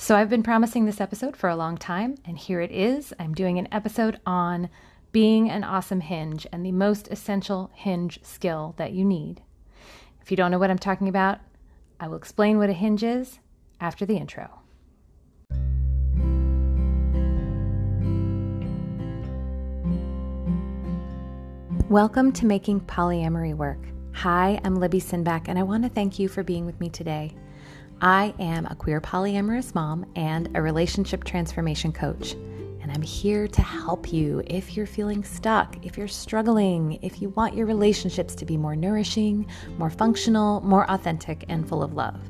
So I've been promising this episode for a long time, and here it is. I'm doing an episode on being an awesome hinge and the most essential hinge skill that you need. If you don't know what I'm talking about, I will explain what a hinge is after the intro. Welcome to Making Polyamory Work. Hi, I'm Libby Sinback, and I want to thank you for being with me today. I am a queer polyamorous mom and a relationship transformation coach, and I'm here to help you if you're feeling stuck, if you're struggling, if you want your relationships to be more nourishing, more functional, more authentic, and full of love.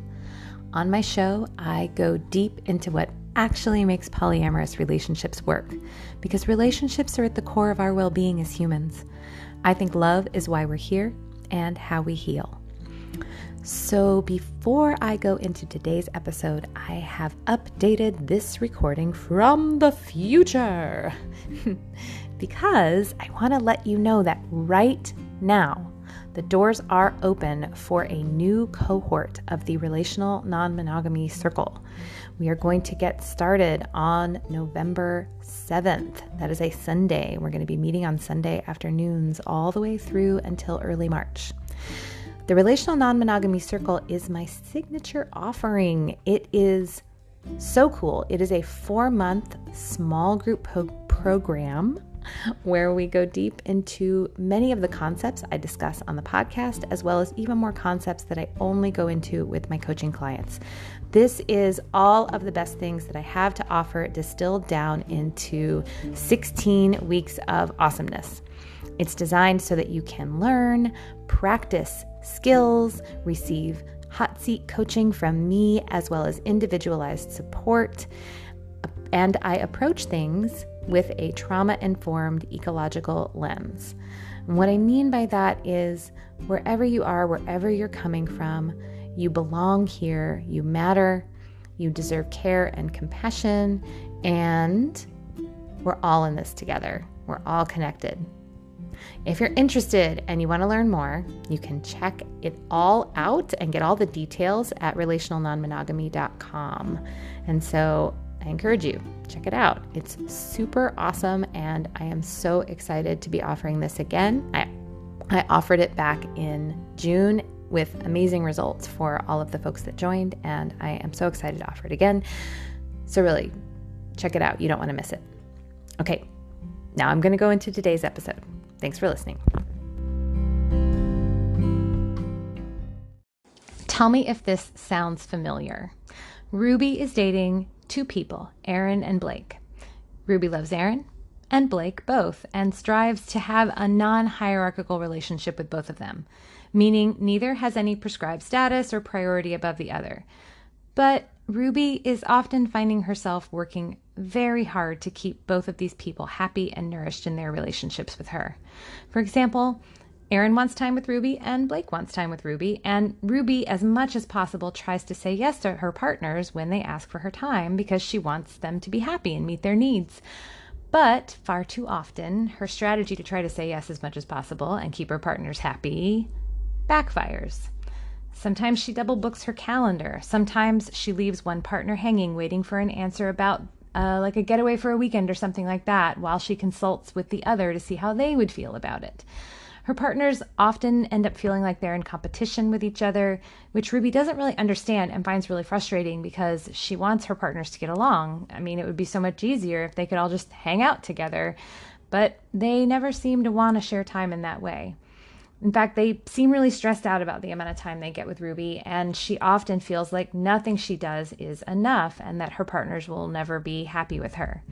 On my show, I go deep into what actually makes polyamorous relationships work, because relationships are at the core of our well-being as humans. I think love is why we're here and how we heal. So before I go into today's episode, I have updated this recording from the future because I want to let you know that right now, the doors are open for a new cohort of the Relational Non-Monogamy Circle. We are going to get started on November 7th. That is a Sunday. We're going to be meeting on Sunday afternoons all the way through until early March. The Relational Non-Monogamy Circle is my signature offering. It is so cool. It is a 4-month small group program where we go deep into many of the concepts I discuss on the podcast, as well as even more concepts that I only go into with my coaching clients. This is all of the best things that I have to offer distilled down into 16 weeks of awesomeness. It's designed so that you can learn, practice skills, receive hot seat coaching from me, as well as individualized support. And I approach things with a trauma-informed ecological lens. And what I mean by that is wherever you are, wherever you're coming from, you belong here, you matter, you deserve care and compassion, and we're all in this together. We're all connected. If you're interested and you want to learn more, you can check it all out and get all the details at relationalnonmonogamy.com. And so I encourage you, check it out. It's super awesome, and I am so excited to be offering this again. I offered it back in June with amazing results for all of the folks that joined, and I am so excited to offer it again. So really, check it out. You don't want to miss it. Okay, now I'm going to go into today's episode. Thanks for listening. Tell me if this sounds familiar. Ruby is dating two people, Aaron and Blake. Ruby loves Aaron and Blake both and strives to have a non-hierarchical relationship with both of them, meaning neither has any prescribed status or priority above the other. But Ruby is often finding herself working very hard to keep both of these people happy and nourished in their relationships with her. For example, Aaron wants time with Ruby and Blake wants time with Ruby, and Ruby, as much as possible, tries to say yes to her partners when they ask for her time because she wants them to be happy and meet their needs. But far too often, her strategy to try to say yes as much as possible and keep her partners happy backfires. Sometimes she double books her calendar. Sometimes she leaves one partner hanging, waiting for an answer about like a getaway for a weekend or something like that, while she consults with the other to see how they would feel about it. Her partners often end up feeling like they're in competition with each other, which Ruby doesn't really understand and finds really frustrating because she wants her partners to get along. I mean, it would be so much easier if they could all just hang out together, but they never seem to want to share time in that way. In fact, they seem really stressed out about the amount of time they get with Ruby, and she often feels like nothing she does is enough and that her partners will never be happy with her.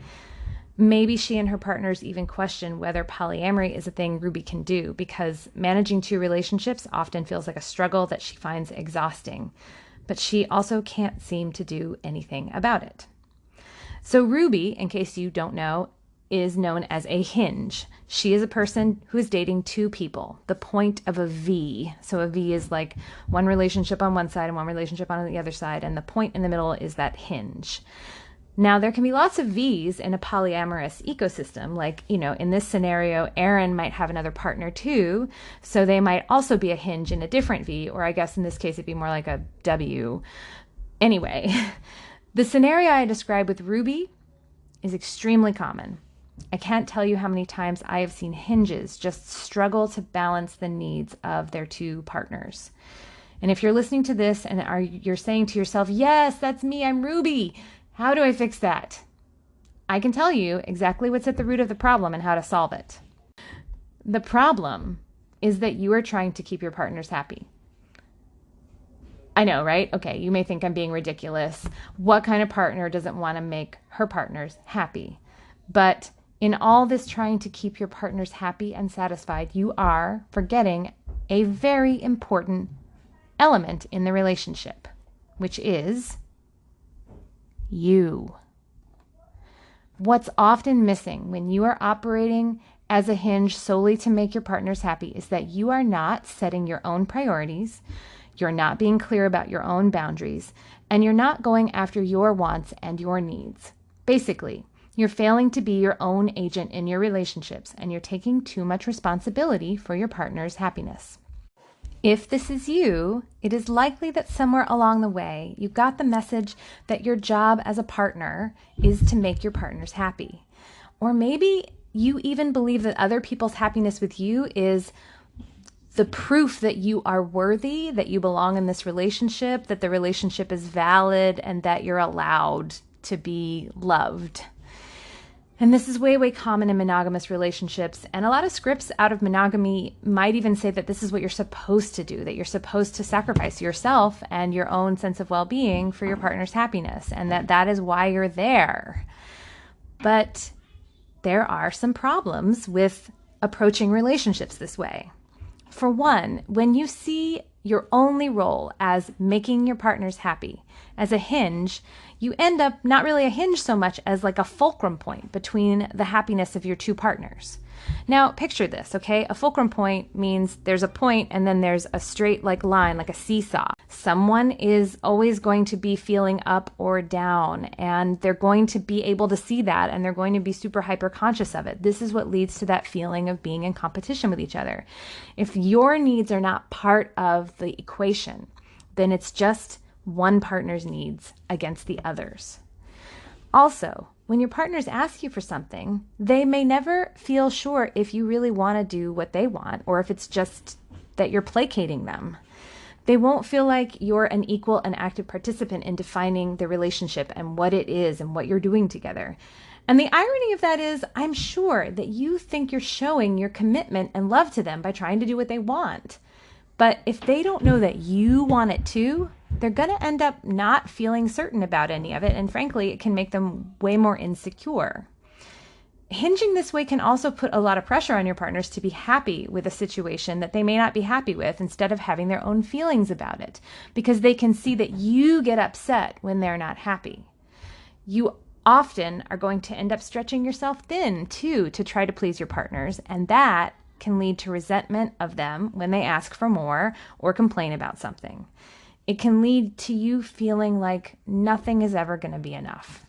Maybe she and her partners even question whether polyamory is a thing Ruby can do, because managing two relationships often feels like a struggle that she finds exhausting. But she also can't seem to do anything about it. So Ruby, in case you don't know, is known as a hinge. She is a person who is dating two people, the point of a V. So a V is like one relationship on one side and one relationship on the other side, and the point in the middle is that hinge. Now, there can be lots of V's in a polyamorous ecosystem. Like, in this scenario, Aaron might have another partner too, so they might also be a hinge in a different V, or I guess in this case it'd be more like a W. Anyway, The scenario I described with Ruby is extremely common. I can't tell you how many times I have seen hinges just struggle to balance the needs of their two partners. And if you're listening to this and you're saying to yourself, yes, that's me, I'm Ruby, how do I fix that? I can tell you exactly what's at the root of the problem and how to solve it. The problem is that you are trying to keep your partners happy. I know, right? Okay, you may think I'm being ridiculous. What kind of partner doesn't want to make her partners happy? But in all this trying to keep your partners happy and satisfied, you are forgetting a very important element in the relationship, which is you. What's often missing when you are operating as a hinge solely to make your partners happy is that you are not setting your own priorities, you're not being clear about your own boundaries, and you're not going after your wants and your needs. Basically, you're failing to be your own agent in your relationships, and you're taking too much responsibility for your partner's happiness. If this is you, it is likely that somewhere along the way, you got the message that your job as a partner is to make your partners happy. Or maybe you even believe that other people's happiness with you is the proof that you are worthy, that you belong in this relationship, that the relationship is valid, and that you're allowed to be loved. And this is way, way common in monogamous relationships. And a lot of scripts out of monogamy might even say that this is what you're supposed to do, that you're supposed to sacrifice yourself and your own sense of well-being for your partner's happiness, and that that is why you're there. But there are some problems with approaching relationships this way. For one, when you see your only role as making your partners happy, as a hinge, you end up not really a hinge so much as like a fulcrum point between the happiness of your two partners. Now, picture this, okay? A fulcrum point means there's a point and then there's a straight like line, like a seesaw. Someone is always going to be feeling up or down, and they're going to be able to see that, and they're going to be super hyper conscious of it. This is what leads to that feeling of being in competition with each other. If your needs are not part of the equation, then it's just one partner's needs against the others. Also, when your partners ask you for something, they may never feel sure if you really want to do what they want or if it's just that you're placating them. They won't feel like you're an equal and active participant in defining the relationship and what it is and what you're doing together. And the irony of that is, I'm sure that you think you're showing your commitment and love to them by trying to do what they want. But if they don't know that you want it too, they're going to end up not feeling certain about any of it. And frankly, it can make them way more insecure. Hinging this way can also put a lot of pressure on your partners to be happy with a situation that they may not be happy with, instead of having their own feelings about it, because they can see that you get upset when they're not happy. You often are going to end up stretching yourself thin too to try to please your partners, and that can lead to resentment of them when they ask for more or complain about something. It can lead to you feeling like nothing is ever going to be enough.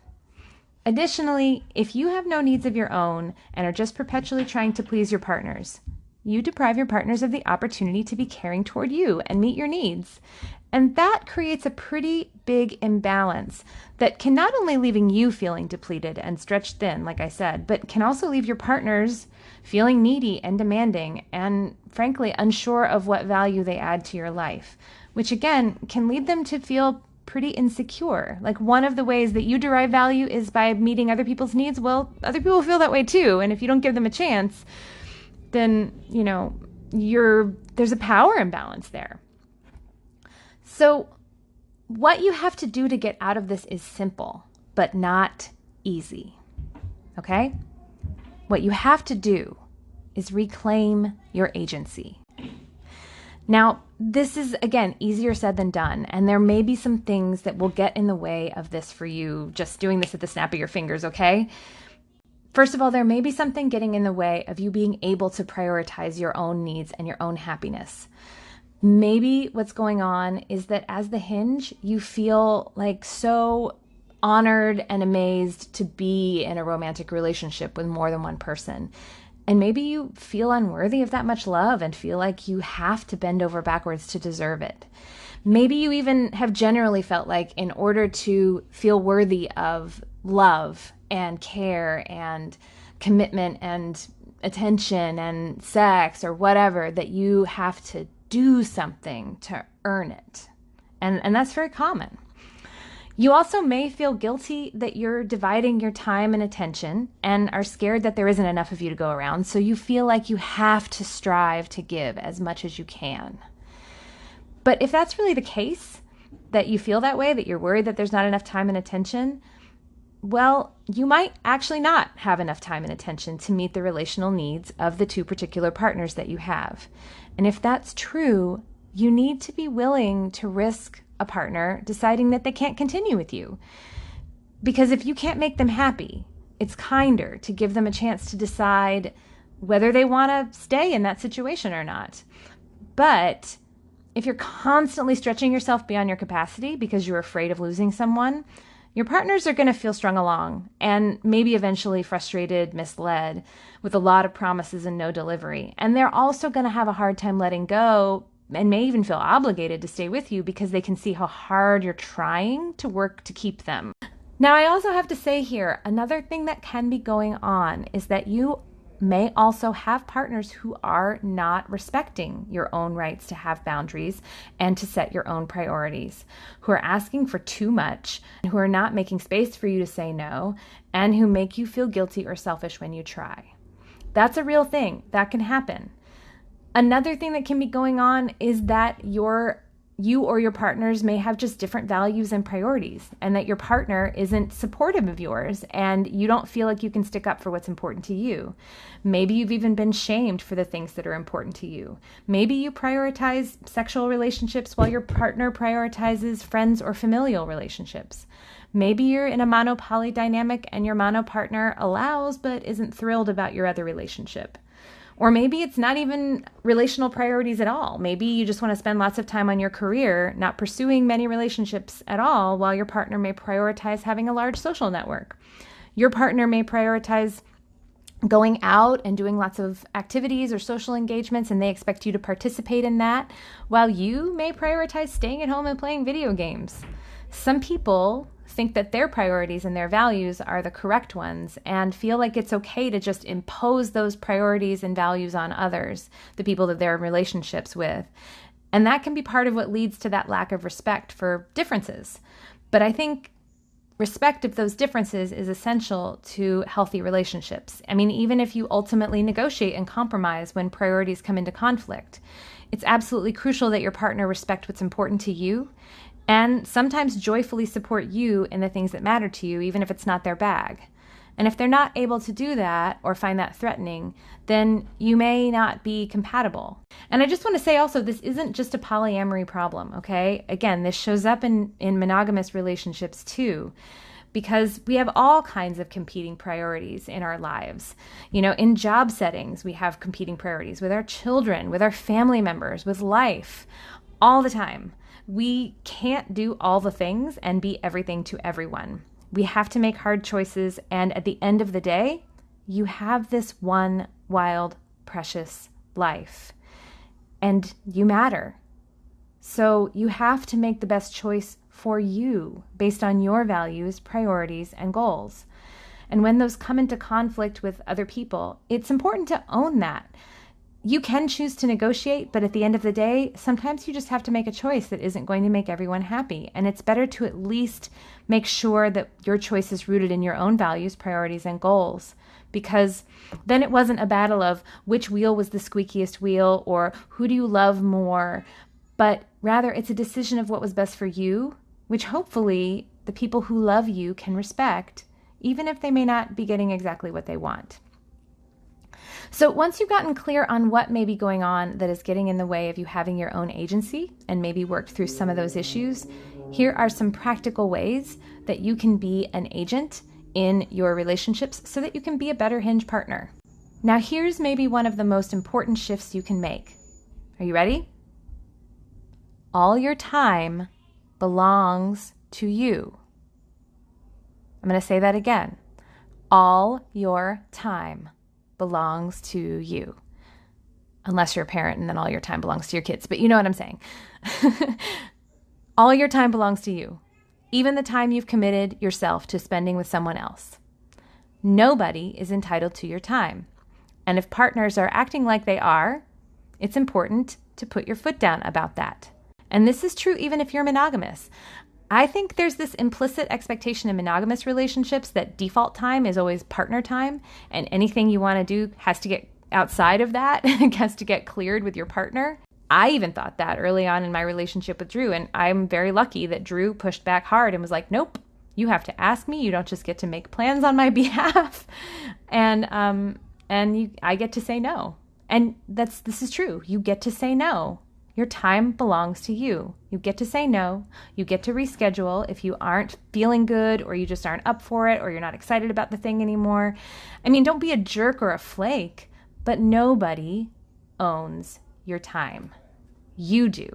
Additionally, if you have no needs of your own and are just perpetually trying to please your partners, you deprive your partners of the opportunity to be caring toward you and meet your needs. And that creates a pretty big imbalance that can not only leaving you feeling depleted and stretched thin, like I said, but can also leave your partners feeling needy and demanding and, frankly, unsure of what value they add to your life, which again can lead them to feel pretty insecure. Like, one of the ways that you derive value is by meeting other people's needs. Well, other people feel that way too. And if you don't give them a chance, then, there's a power imbalance there. So what you have to do to get out of this is simple, but not easy. Okay? What you have to do is reclaim your agency. Now, this is, again, easier said than done, and there may be some things that will get in the way of this for you, just doing this at the snap of your fingers, okay? First of all, there may be something getting in the way of you being able to prioritize your own needs and your own happiness. Maybe what's going on is that as the hinge, you feel like so honored and amazed to be in a romantic relationship with more than one person. And maybe you feel unworthy of that much love and feel like you have to bend over backwards to deserve it. Maybe you even have generally felt like in order to feel worthy of love and care and commitment and attention and sex or whatever, that you have to do something to earn it. And that's very common. You also may feel guilty that you're dividing your time and attention and are scared that there isn't enough of you to go around, so you feel like you have to strive to give as much as you can. But if that's really the case, that you feel that way, that you're worried that there's not enough time and attention, well, you might actually not have enough time and attention to meet the relational needs of the two particular partners that you have. And if that's true, you need to be willing to risk a partner deciding that they can't continue with you. Because if you can't make them happy, it's kinder to give them a chance to decide whether they want to stay in that situation or not. But if you're constantly stretching yourself beyond your capacity because you're afraid of losing someone, your partners are going to feel strung along and maybe eventually frustrated, misled, with a lot of promises and no delivery. And they're also going to have a hard time letting go and may even feel obligated to stay with you because they can see how hard you're trying to work to keep them. Now, I also have to say here, another thing that can be going on is that you may also have partners who are not respecting your own rights to have boundaries and to set your own priorities, who are asking for too much, who are not making space for you to say no, and who make you feel guilty or selfish when you try. That's a real thing. That can happen. Another thing that can be going on is that you or your partners may have just different values and priorities, and that your partner isn't supportive of yours and you don't feel like you can stick up for what's important to you. Maybe you've even been shamed for the things that are important to you. Maybe you prioritize sexual relationships while your partner prioritizes friends or familial relationships. Maybe you're in a mono-poly dynamic and your mono partner allows but isn't thrilled about your other relationship. Or maybe it's not even relational priorities at all. Maybe you just want to spend lots of time on your career, not pursuing many relationships at all, while your partner may prioritize having a large social network. Your partner may prioritize going out and doing lots of activities or social engagements, and they expect you to participate in that, while you may prioritize staying at home and playing video games. Some people think that their priorities and their values are the correct ones and feel like it's okay to just impose those priorities and values on others, the people that they're in relationships with. And that can be part of what leads to that lack of respect for differences. But I think respect of those differences is essential to healthy relationships. I mean, even if you ultimately negotiate and compromise when priorities come into conflict, it's absolutely crucial that your partner respect what's important to you and sometimes joyfully support you in the things that matter to you, even if it's not their bag. And if they're not able to do that or find that threatening, then you may not be compatible. And I just want to say also, this isn't just a polyamory problem, okay? Again, this shows up in monogamous relationships too, because we have all kinds of competing priorities in our lives. You know, in job settings, we have competing priorities with our children, with our family members, with life, all the time. We can't do all the things and be everything to everyone. We have to make hard choices, and at the end of the day, you have this one wild, precious life, and you matter. So you have to make the best choice for you based on your values, priorities, and goals. And when those come into conflict with other people, it's important to own that. You can choose to negotiate, but at the end of the day, sometimes you just have to make a choice that isn't going to make everyone happy. And it's better to at least make sure that your choice is rooted in your own values, priorities, and goals. Because then it wasn't a battle of which wheel was the squeakiest wheel or who do you love more, but rather it's a decision of what was best for you, which hopefully the people who love you can respect, even if they may not be getting exactly what they want. So once you've gotten clear on what may be going on that is getting in the way of you having your own agency and maybe worked through some of those issues, here are some practical ways that you can be an agent in your relationships so that you can be a better hinge partner. Now here's maybe one of the most important shifts you can make. Are you ready? All your time belongs to you. I'm going to say that again. All your time belongs to you. Unless you're a parent and then all your time belongs to your kids. But you know what I'm saying. All your time belongs to you, even the time you've committed yourself to spending with someone else. Nobody is entitled to your time. And if partners are acting like they are, it's important to put your foot down about that. And this is true even if you're monogamous. I think there's this implicit expectation in monogamous relationships that default time is always partner time, and anything you want to do has to get outside of that, has to get cleared with your partner. I even thought that early on in my relationship with Drew, and I'm very lucky that Drew pushed back hard and was like, nope, you have to ask me. You don't just get to make plans on my behalf. I get to say no. And this is true. You get to say no. Your time belongs to you. You get to say no. You get to reschedule if you aren't feeling good or you just aren't up for it or you're not excited about the thing anymore. I mean, don't be a jerk or a flake, but nobody owns your time. You do.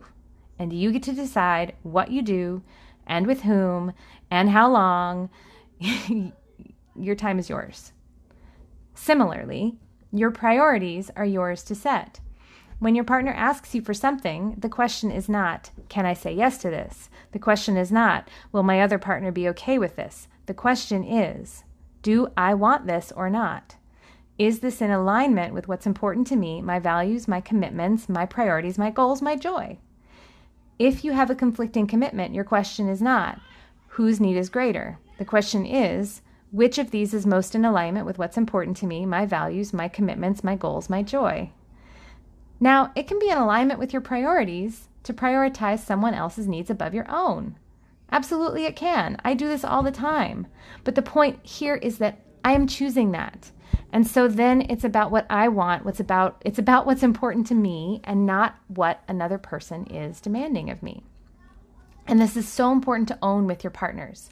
And you get to decide what you do and with whom and how long. Your time is yours. Similarly, your priorities are yours to set. When your partner asks you for something, the question is not, can I say yes to this? The question is not, will my other partner be okay with this? The question is, do I want this or not? Is this in alignment with what's important to me, my values, my commitments, my priorities, my goals, my joy? If you have a conflicting commitment, your question is not, whose need is greater? The question is, which of these is most in alignment with what's important to me, my values, my commitments, my goals, my joy? Now, it can be in alignment with your priorities to prioritize someone else's needs above your own. Absolutely it can. I do this all the time. But the point here is that I am choosing that. And so then it's about what I want, it's about what's important to me and not what another person is demanding of me. And this is so important to own with your partners.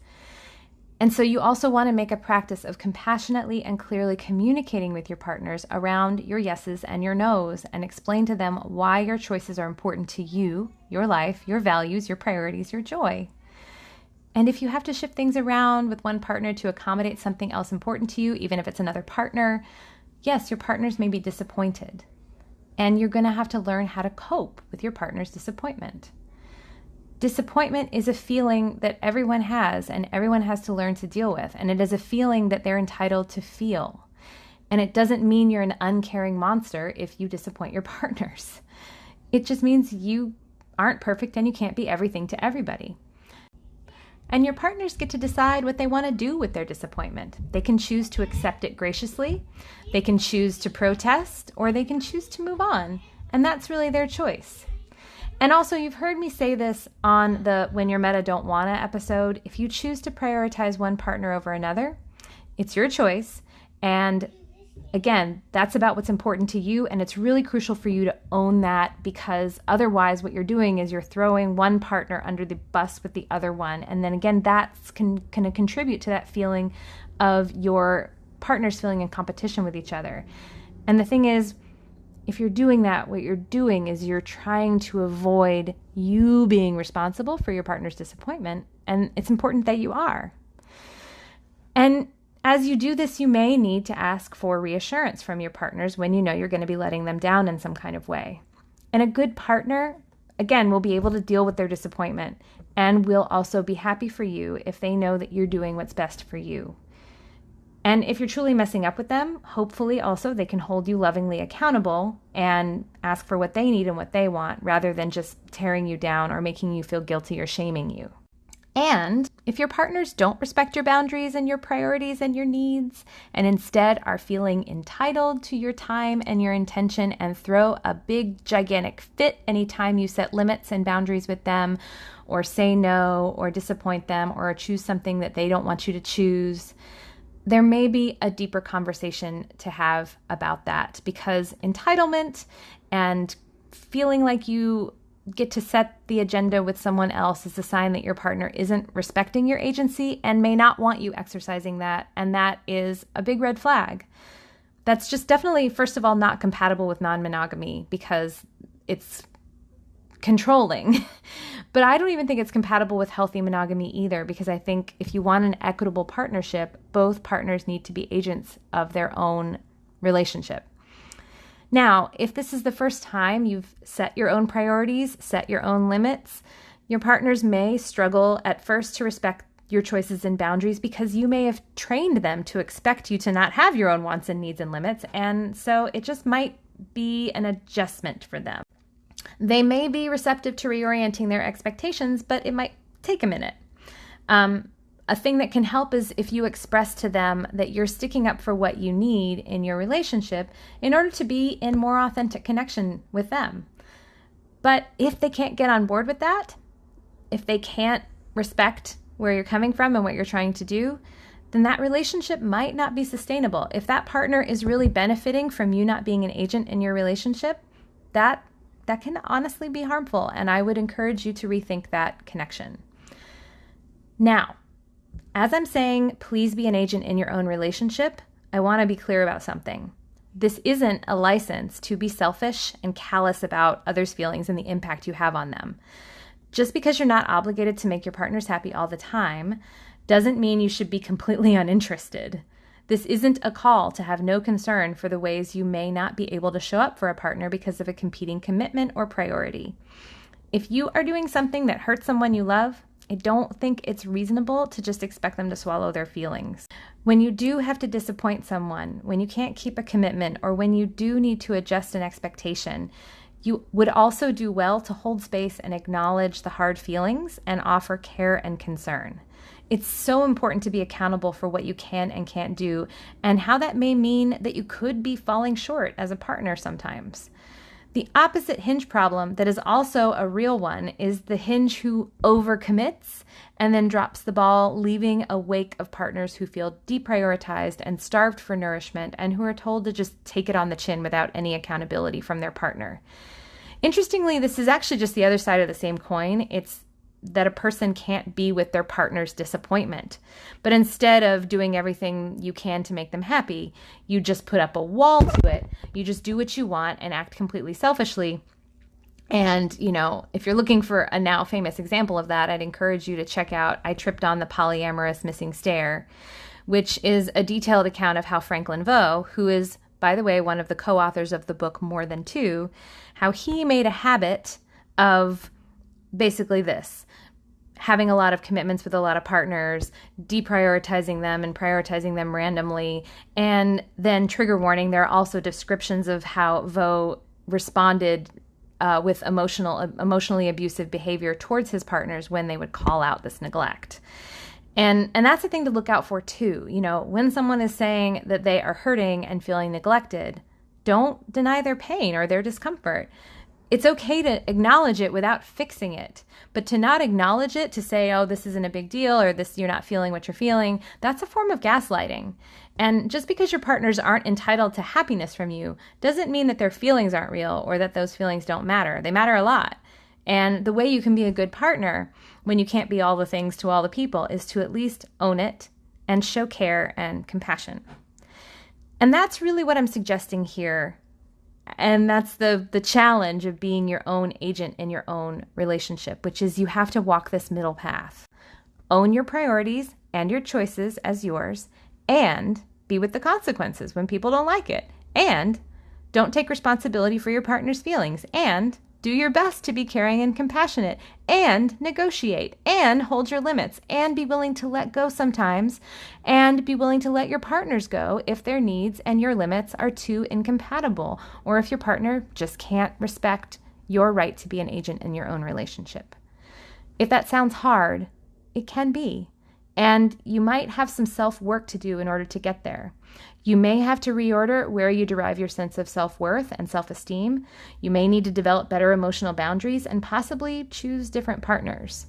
And so you also want to make a practice of compassionately and clearly communicating with your partners around your yeses and your nos and explain to them why your choices are important to you, your life, your values, your priorities, your joy. And if you have to shift things around with one partner to accommodate something else important to you, even if it's another partner, yes, your partners may be disappointed. And you're going to have to learn how to cope with your partner's disappointment. Disappointment is a feeling that everyone has and everyone has to learn to deal with. And it is a feeling that they're entitled to feel. And it doesn't mean you're an uncaring monster if you disappoint your partners. It just means you aren't perfect and you can't be everything to everybody. And your partners get to decide what they want to do with their disappointment. They can choose to accept it graciously, they can choose to protest, or they can choose to move on. And that's really their choice. And also, you've heard me say this on the When You're Meta Don't Wanna episode. If you choose to prioritize one partner over another, it's your choice. And again, that's about what's important to you. And it's really crucial for you to own that, because otherwise what you're doing is you're throwing one partner under the bus with the other one. And then again, that's going to contribute to that feeling of your partners feeling in competition with each other. And the thing is, if you're doing that, what you're doing is you're trying to avoid you being responsible for your partner's disappointment. And it's important that you are. And as you do this, you may need to ask for reassurance from your partners when you know you're going to be letting them down in some kind of way. And a good partner, again, will be able to deal with their disappointment and will also be happy for you if they know that you're doing what's best for you. And if you're truly messing up with them, hopefully also they can hold you lovingly accountable and ask for what they need and what they want, rather than just tearing you down or making you feel guilty or shaming you. And if your partners don't respect your boundaries and your priorities and your needs, and instead are feeling entitled to your time and your intention and throw a big gigantic fit anytime you set limits and boundaries with them, or say no, or disappoint them, or choose something that they don't want you to choose, there may be a deeper conversation to have about that, because entitlement and feeling like you get to set the agenda with someone else is a sign that your partner isn't respecting your agency and may not want you exercising that. And that is a big red flag. That's just definitely, first of all, not compatible with non-monogamy, because it's controlling. But I don't even think it's compatible with healthy monogamy either, because I think if you want an equitable partnership, both partners need to be agents of their own relationship. Now, if this is the first time you've set your own priorities, set your own limits, Your partners may struggle at first to respect your choices and boundaries because you may have trained them to expect you to not have your own wants and needs and limits, and so it just might be an adjustment for them. They may be receptive to reorienting their expectations, but it might take a minute. A thing that can help is if you express to them that you're sticking up for what you need in your relationship in order to be in more authentic connection with them. But if they can't get on board with that, if they can't respect where you're coming from and what you're trying to do, then that relationship might not be sustainable. If that partner is really benefiting from you not being an agent in your relationship, that can honestly be harmful, and I would encourage you to rethink that connection. Now, as I'm saying, please be an agent in your own relationship, I want to be clear about something. This isn't a license to be selfish and callous about others' feelings and the impact you have on them. Just because you're not obligated to make your partners happy all the time doesn't mean you should be completely uninterested. This isn't a call to have no concern for the ways you may not be able to show up for a partner because of a competing commitment or priority. If you are doing something that hurts someone you love, I don't think it's reasonable to just expect them to swallow their feelings. When you do have to disappoint someone, when you can't keep a commitment, or when you do need to adjust an expectation, you would also do well to hold space and acknowledge the hard feelings and offer care and concern. It's so important to be accountable for what you can and can't do, and how that may mean that you could be falling short as a partner sometimes. The opposite hinge problem that is also a real one is the hinge who overcommits and then drops the ball, leaving a wake of partners who feel deprioritized and starved for nourishment and who are told to just take it on the chin without any accountability from their partner. Interestingly, this is actually just the other side of the same coin. It's that a person can't be with their partner's disappointment. But instead of doing everything you can to make them happy, you just put up a wall to it. You just do what you want and act completely selfishly. And, if you're looking for a now famous example of that, I'd encourage you to check out I Tripped on the Polyamorous Missing Stair, which is a detailed account of how Franklin Vo, who is, by the way, one of the co-authors of the book More Than Two, how he made a habit of basically this: having a lot of commitments with a lot of partners, deprioritizing them and prioritizing them randomly, and then trigger warning, there are also descriptions of how Vo responded with emotionally abusive behavior towards his partners when they would call out this neglect. And that's a thing to look out for too. When someone is saying that they are hurting and feeling neglected, don't deny their pain or their discomfort. It's okay to acknowledge it without fixing it, but to not acknowledge it, to say, oh, this isn't a big deal, or this, you're not feeling what you're feeling, that's a form of gaslighting. And just because your partners aren't entitled to happiness from you doesn't mean that their feelings aren't real or that those feelings don't matter. They matter a lot. And the way you can be a good partner when you can't be all the things to all the people is to at least own it and show care and compassion. And that's really what I'm suggesting here. And that's the challenge of being your own agent in your own relationship, which is you have to walk this middle path. Own your priorities and your choices as yours, and be with the consequences when people don't like it. And don't take responsibility for your partner's feelings. And do your best to be caring and compassionate, and negotiate, and hold your limits, and be willing to let go sometimes, and be willing to let your partners go if their needs and your limits are too incompatible, or if your partner just can't respect your right to be an agent in your own relationship. If that sounds hard, it can be, and you might have some self-work to do in order to get there. You may have to reorder where you derive your sense of self-worth and self-esteem. You may need to develop better emotional boundaries and possibly choose different partners.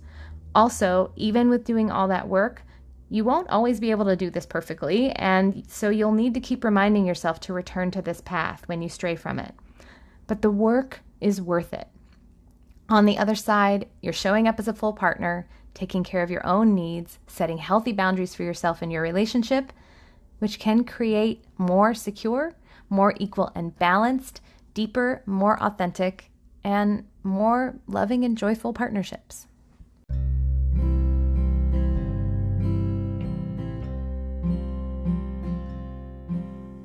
Also, even with doing all that work, you won't always be able to do this perfectly, and so you'll need to keep reminding yourself to return to this path when you stray from it. But the work is worth it. On the other side, you're showing up as a full partner, taking care of your own needs, setting healthy boundaries for yourself and your relationship, which can create more secure, more equal and balanced, deeper, more authentic, and more loving and joyful partnerships.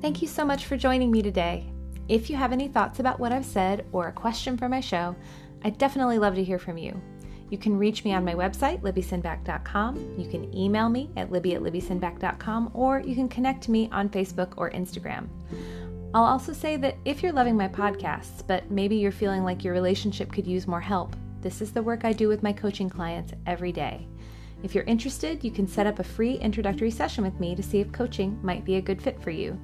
Thank you so much for joining me today. If you have any thoughts about what I've said or a question for my show, I'd definitely love to hear from you. You can reach me on my website, libbysinback.com. You can email me at libby@libbysinback.com, or you can connect me on Facebook or Instagram. I'll also say that if you're loving my podcasts, but maybe you're feeling like your relationship could use more help, this is the work I do with my coaching clients every day. If you're interested, you can set up a free introductory session with me to see if coaching might be a good fit for you.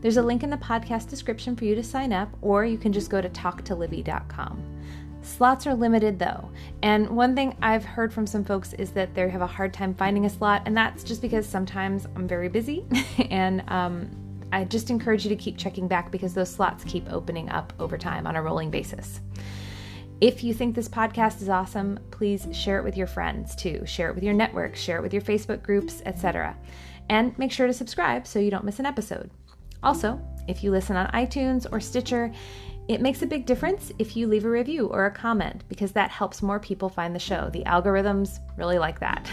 There's a link in the podcast description for you to sign up, or you can just go to talktolibby.com. Slots are limited though, and one thing I've heard from some folks is that they have a hard time finding a slot, and that's just because sometimes I'm very busy, and I just encourage you to keep checking back because those slots keep opening up over time on a rolling basis. If you think this podcast is awesome, please share it with your friends too. Share it with your network, share it with your Facebook groups, etc. And make sure to subscribe so you don't miss an episode. Also, if you listen on iTunes or Stitcher, it makes a big difference if you leave a review or a comment because that helps more people find the show. The algorithms really like that.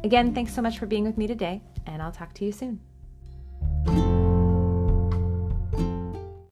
Again, thanks so much for being with me today, and I'll talk to you soon.